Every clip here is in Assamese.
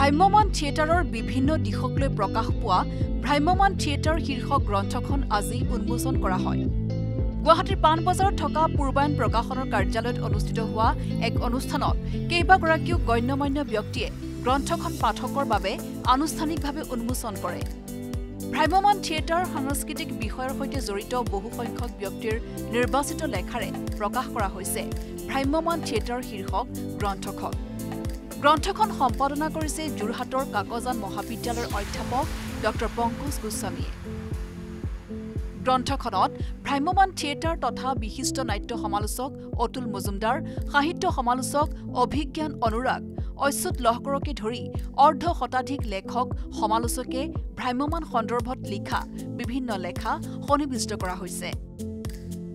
ভ্ৰাম্যমান থিয়েটাৰৰ বিভিন্ন দিশক লৈ প্ৰকাশ পোৱা ভ্ৰাম্যমান থিয়েটাৰ শীৰ্ষক গ্ৰন্থখন আজি উন্মোচন কৰা হয়। গুৱাহাটীৰ পাণবজাৰত থকা পূৰ্বায়ন প্ৰকাশনৰ কাৰ্যালয়ত অনুষ্ঠিত হোৱা এক অনুষ্ঠানত কেইবাগৰাকীও গণ্যমান্য ব্যক্তিয়ে গ্ৰন্থখন পাঠকৰ বাবে আনুষ্ঠানিকভাৱে উন্মোচন কৰে। ভ্ৰাম্যমান থিয়েটাৰ সাংস্কৃতিক বিষয়ৰ সৈতে জড়িত বহুসংখ্যক ব্যক্তিৰ নিৰ্বাচিত লেখাৰে প্ৰকাশ কৰা হৈছে ভ্ৰাম্যমান থিয়েটাৰ শীৰ্ষক গ্ৰন্থখন। গ্ৰন্থখন সম্পাদনা কৰিছে যোৰহাটৰ কাকজান মহাবিদ্যালয়ৰ অধ্যাপক ডক্টৰ পংকজ গোস্বামীয়ে। গ্ৰন্থখনত ভ্ৰাম্যমান থিয়েটাৰ তথা বিশিষ্ট নাট্য সমালোচক অতুল মজুমদাৰ, সাহিত্য সমালোচক অভিজ্ঞান অনুৰাগ, অচ্যুত লহকৰকে ধৰি অৰ্ধ শতাধিক লেখক সমালোচকে ভ্ৰাম্যমান সন্দৰ্ভত লিখা বিভিন্ন লেখা সন্নিৱিষ্ট কৰা হৈছে।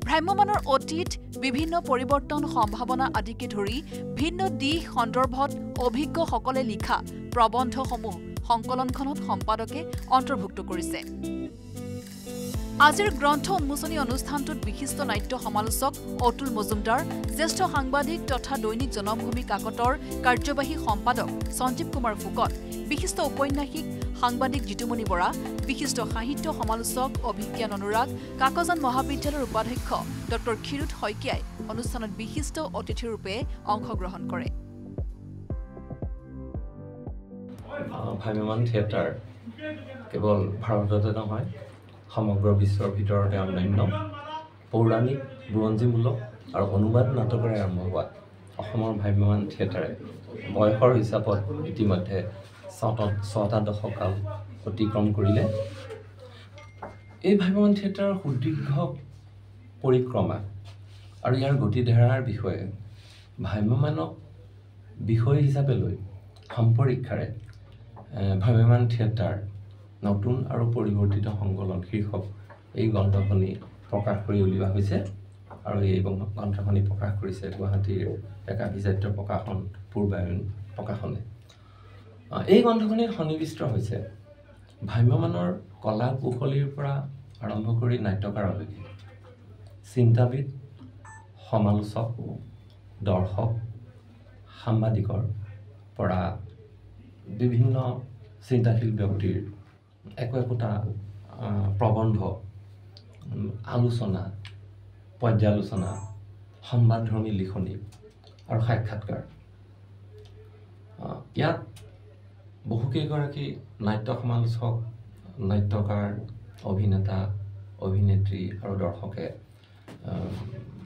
ভ্ৰাম্যমানৰ অতীত, বিভিন্ন পৰিৱৰ্তন, সম্ভাৱনা আদিকে ধৰি ভিন্ন দিশ সন্দৰ্ভত অভিজ্ঞসকলে লিখা প্ৰবন্ধসমূহ সংকলনখনত সম্পাদকে অন্তৰ্ভুক্ত কৰিছে। আজিৰ গ্ৰন্থ উন্মোচনী অনুষ্ঠানটোত বিশিষ্ট নাট্য সমালোচক অতুল মজুমদাৰ, জ্যেষ্ঠ সাংবাদিক তথা দৈনিক জনমভূমি কাকতৰ কাৰ্যবাহী সম্পাদক সঞ্জীৱ কুমাৰ ফুকন, বিশিষ্ট ঔপন্যাসিক সাংবাদিক জিতুমণি বৰা, বিশিষ্ট সাহিত্য সমালোচক অভিজ্ঞান অনুৰাগ, কাকজান মহাবিদ্যালয়ৰ উপাধ্যক্ষ ডক্টৰ ক্ষীৰোদ শইকীয়াই অনুষ্ঠানত বিশিষ্ট অতিথিৰূপে অংশগ্ৰহণ কৰে। ভ্ৰাম্যমান থিয়েটাৰ কেৱল ভাৰততে নহয়, সমগ্ৰ বিশ্বৰ ভিতৰতে অন্যান্য পৌৰাণিক, বুৰঞ্জীমূলক আৰু অনুবাদ নাটকেৰে আৰম্ভ হোৱা অসমৰ ভ্ৰাম্যমান থিয়েটাৰে বয়সৰ হিচাপত ইতিমধ্যে ৬টা দশককাল অতিক্ৰম কৰিলে। এই ভ্ৰাম্যমান থিয়েটাৰৰ সুদীৰ্ঘ পৰিক্ৰমা আৰু ইয়াৰ গতিধাৰাৰ বিষয়ে ভ্ৰাম্যমানক বিষয় হিচাপে লৈ সম্পৰীক্ষাৰে ভ্ৰাম্যমান থিয়েটাৰ নতুন আৰু পৰিৱৰ্তিত সংকলন শীৰ্ষক এই গ্ৰন্থখনি প্ৰকাশ কৰি উলিওৱা হৈছে আৰু এই গ্ৰন্থখনি প্ৰকাশ কৰিছে গুৱাহাটীৰ এক আভিজাত্য প্ৰকাশন পূৰ্বায়ন প্ৰকাশনে। এই গ্ৰন্থখনিত সন্নিৱিষ্ট হৈছে ভ্ৰাম্যমানৰ কলা কৌশলীৰ পৰা আৰম্ভ কৰি নাট্যকাৰলৈকে চিন্তাবিদ, সমালোচক, দৰ্শক, সাংবাদিকৰ পৰা বিভিন্ন চিন্তাশীল ব্যক্তিৰ একোটা প্ৰবন্ধ, আলোচনা, পৰ্যালোচনা, সংবাদধৰ্মী লিখনি আৰু সাক্ষাৎকাৰ। ইয়াত বহুকেইগৰাকী নাট্য সমালোচক, নাট্যকাৰ, অভিনেতা, অভিনেত্ৰী আৰু দৰ্শকে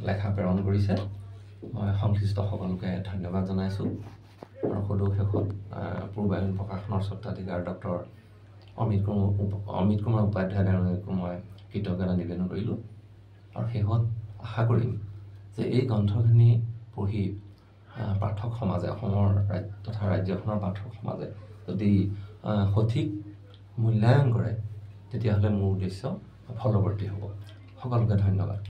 লেখা প্ৰেৰণ কৰিছে। মই সংশ্লিষ্ট সকলোকে ধন্যবাদ জনাইছোঁ আৰু সদৌ শেষত পূৰ্বায়ন প্ৰকাশনৰ স্বত্বাধিকাৰ ডক্টৰ অমিত কুমাৰ উপাধ্যায় ডাঙৰীয়াকো মই কৃতজ্ঞতা নিবেদন কৰিলোঁ আৰু শেষত আশা কৰিম যে এই গ্ৰন্থখিনি পঢ়ি পাঠক সমাজে, অসমৰ তথা ৰাজ্যখনৰ পাঠক সমাজে যদি সঠিক মূল্যায়ন কৰে তেতিয়াহ'লে মোৰ উদ্দেশ্য ফলৱৰ্তী হ'ব। সকলোকে ধন্যবাদ।